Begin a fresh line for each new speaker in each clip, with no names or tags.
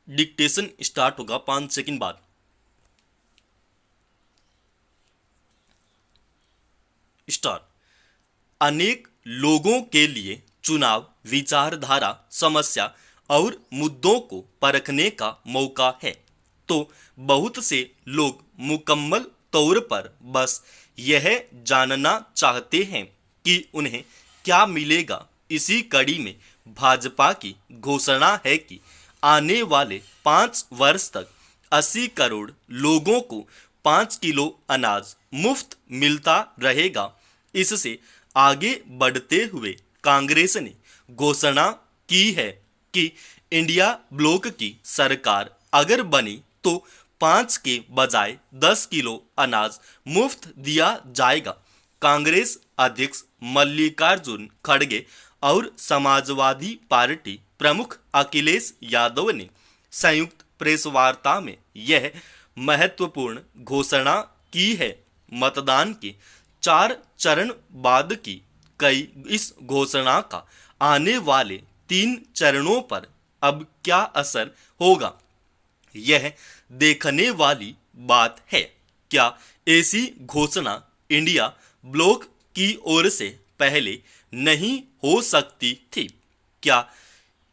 Dictation start होगा 5 second बाद। Start. अनेक लोगों के लिए चुनाव विचारधारा, समस्या और मुद्दों को परखने का मौका है। तो बहुत से लोग मुकम्मल तौर पर बस यह जानना चाहते हैं कि उन्हें क्या मिलेगा। इसी कड़ी में भाजपा की घोषणा है कि आने वाले 5 वर्ष तक 80 करोड़ लोगों को 5 किलो अनाज मुफ्त मिलता रहेगा। इससे आगे बढ़ते हुए कांग्रेस ने घोषणा की है कि इंडिया ब्लॉक की सरकार अगर बनी तो 5 के बजाय 10 किलो अनाज मुफ्त दिया जाएगा। कांग्रेस अध्यक्ष मल्लिकार्जुन खड़गे और समाजवादी पार्टी प्रमुख अखिलेश यादव ने संयुक्त प्रेस वार्ता में यह महत्वपूर्ण घोषणा की है। मतदान के 4 चरण बाद की कई इस घोषणा का आने वाले 3 चरणों पर अब क्या असर होगा, यह देखने वाली बात है। क्या ऐसी घोषणा इंडिया ब्लॉक की ओर से पहले नहीं हो सकती थी? क्या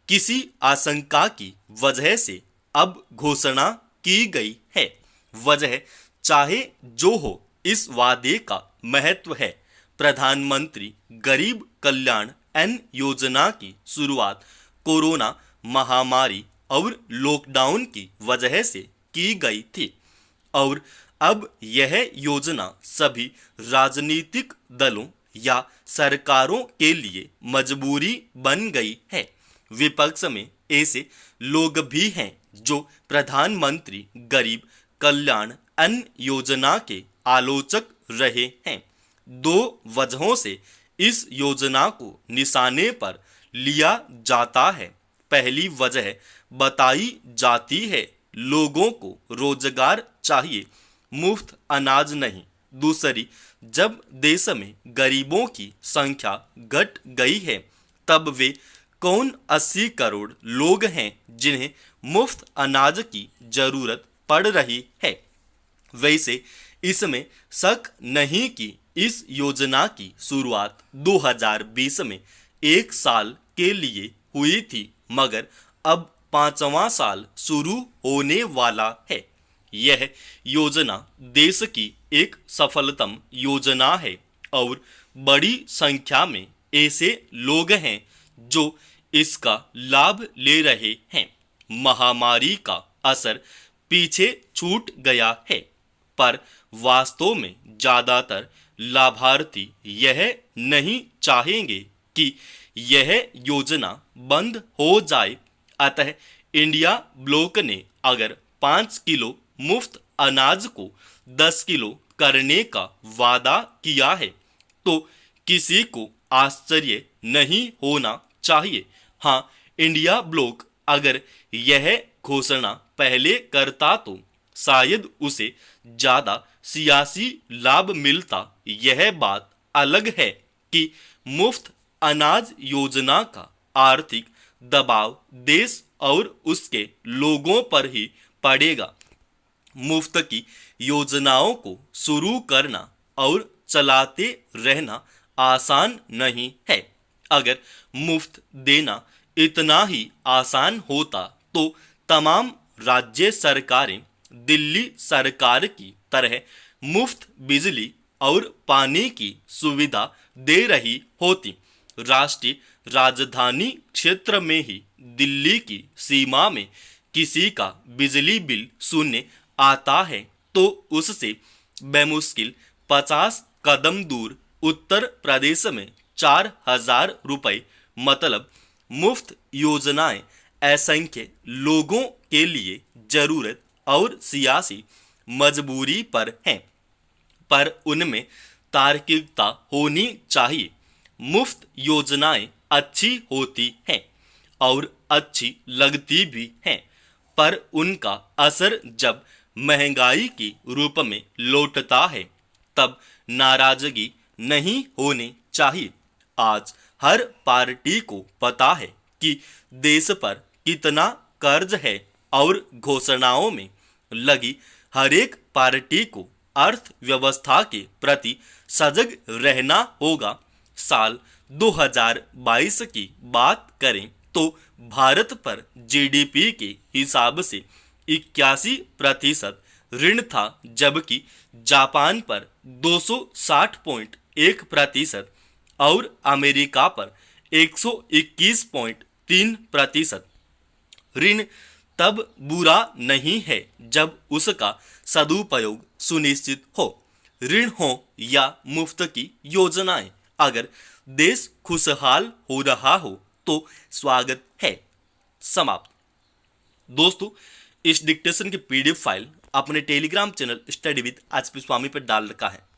किसी आशंका की वजह से अब घोषणा की गई है? वजह चाहे जो हो, इस वादे का महत्व है। प्रधानमंत्री गरीब कल्याण अन्न योजना की शुरुआत कोरोना महामारी और लॉकडाउन की वजह से की गई थी और अब यह योजना सभी राजनीतिक दलों या सरकारों के लिए मजबूरी बन गई है। विपक्ष में ऐसे लोग भी हैं जो प्रधानमंत्री गरीब कल्याण अन्न योजना के आलोचक रहे हैं। 2 वजहों से इस योजना को निशाने पर लिया जाता है। पहली वजह बताई जाती है लोगों को रोजगार चाहिए, मुफ्त अनाज नहीं। दूसरी, जब देश में गरीबों की संख्या घट गई है तब वे कौन 80 करोड़ लोग हैं जिन्हें मुफ्त अनाज की जरूरत पड़ रही है। वैसे इसमें शक नहीं कि इस योजना की शुरुआत 2020 में 1 साल के लिए हुई थी, मगर अब 5वां साल शुरू होने वाला है। यह योजना देश की एक सफलतम योजना है और बड़ी संख्या में ऐसे लोग हैं जो इसका लाभ ले रहे हैं। महामारी का असर पीछे छूट गया है, पर वास्तव में ज्यादातर लाभार्थी यह नहीं चाहेंगे कि यह योजना बंद हो जाए। अतः इंडिया ब्लॉक ने अगर 5 किलो मुफ्त अनाज को 10 किलो करने का वादा किया है तो किसी को आश्चर्य नहीं होना चाहिए। हाँ, इंडिया ब्लॉक अगर यह घोषणा पहले करता तो शायद उसे ज्यादा सियासी लाभ मिलता। यह बात अलग है कि मुफ्त अनाज योजना का आर्थिक दबाव देश और उसके लोगों पर ही पड़ेगा। मुफ्त की योजनाओं को शुरू करना और चलाते रहना आसान नहीं है। अगर मुफ्त देना इतना ही आसान होता तो तमाम राज्य सरकारें दिल्ली सरकार की तरह मुफ्त बिजली और पानी की सुविधा दे रही होती। राष्ट्रीय राजधानी क्षेत्र में ही दिल्ली की सीमा में किसी का बिजली बिल शून्य आता है तो उससे बेमुश्किल 50 कदम दूर उत्तर प्रदेश में 4,000 रुपये, मतलब मुफ्त योजनाएं असंख्य लोगों के लिए जरूरत और सियासी मजबूरी पर हैं, पर उनमें तार्किकता होनी चाहिए। मुफ्त योजनाएं अच्छी होती हैं और अच्छी लगती भी हैं, पर उनका असर जब महंगाई के रूप में लौटता है तब नाराजगी नहीं होनी चाहिए। आज हर पार्टी को पता है कि देश पर कितना कर्ज है और घोषणाओं में लगी हर एक पार्टी को अर्थव्यवस्था के प्रति सजग रहना होगा। साल 2022 की बात करें तो भारत पर जीडीपी के हिसाब से 81% ऋण था, जबकि जापान पर 260.1% और अमेरिका पर 121.3%। ऋण तब बुरा नहीं है जब उसका सदुपयोग सुनिश्चित हो। ऋण हो या मुफ्त की योजनाएं, अगर देश खुशहाल हो रहा हो तो स्वागत है। समाप्त। दोस्तों, इस डिक्टेशन की पीडीएफ फाइल अपने Telegram channel study with HP Swami पर डाल रखा है।